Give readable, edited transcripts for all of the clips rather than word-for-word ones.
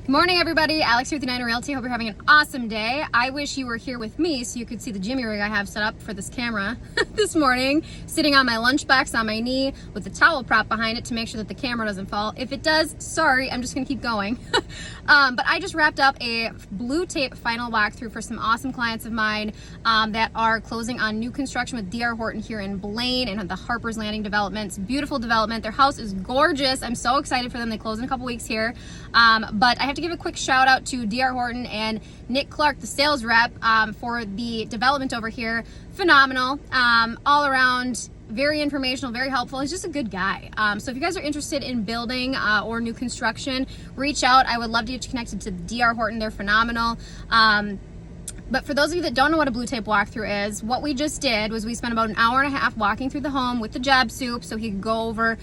Good morning, everybody. Alex here with Edina Realty. Hope you're having an awesome day. I wish you were here with me so you could see the jimmy rig I have set up for this camera this morning, sitting on my lunchbox on my knee with the towel prop behind it to make sure that the camera doesn't fall. If it does, sorry, I'm just gonna keep going. But I just wrapped up a blue tape final walkthrough for some awesome clients of mine that are closing on new construction with DR Horton here in Blaine and the Harper's Landing developments. Beautiful development. Their house is gorgeous. I'm so excited for them. They close in a couple weeks here. But I have to give a quick shout out to DR Horton and Nick Clark, the sales rep, for the development over here. Phenomenal. All around, very informational, very helpful. He's just a good guy. So if you guys are interested in building or new construction, reach out. I would love to get you connected to DR Horton. They're phenomenal. But for those of you that don't know what a blue tape walkthrough is, what we just did was we spent about an hour and a half walking through the home with the job soup so he could go over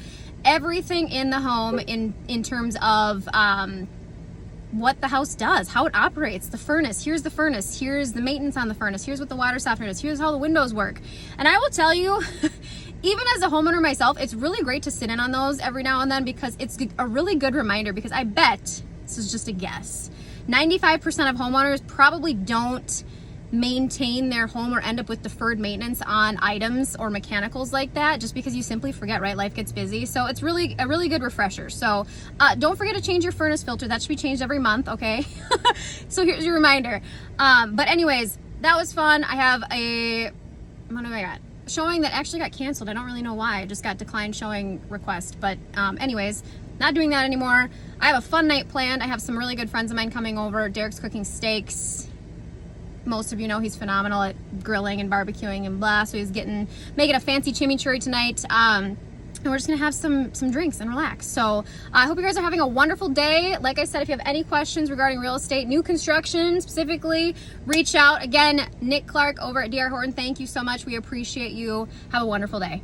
everything in the home in terms of what the house does, how it operates, the furnace, here's the maintenance on the furnace, here's what the water softener is, here's how the windows work. And I will tell you, even as a homeowner myself, it's really great to sit in on those every now and then because it's a really good reminder, because I bet, this is just a guess, 95% of homeowners probably don't maintain their home or end up with deferred maintenance on items or mechanicals like that, just because you simply forget, right? Life gets busy. So it's really a really good refresher. So don't forget to change your furnace filter. That should be changed every month, okay? So here's your reminder. But anyways, that was fun. I have what do I got? Showing that actually got canceled. I don't really know why. I just got declined showing request. But anyways, not doing that anymore. I have a fun night planned. I have some really good friends of mine coming over. Derek's cooking steaks. Most of you know he's phenomenal at grilling and barbecuing and blah, so he's making a fancy chimichurri tonight. And we're just gonna have some drinks and relax. So I hope you guys are having a wonderful day. Like I said, if you have any questions regarding real estate, new construction specifically, reach out. Again, Nick Clark over at DR Horton, thank you so much. We appreciate you. Have a wonderful day.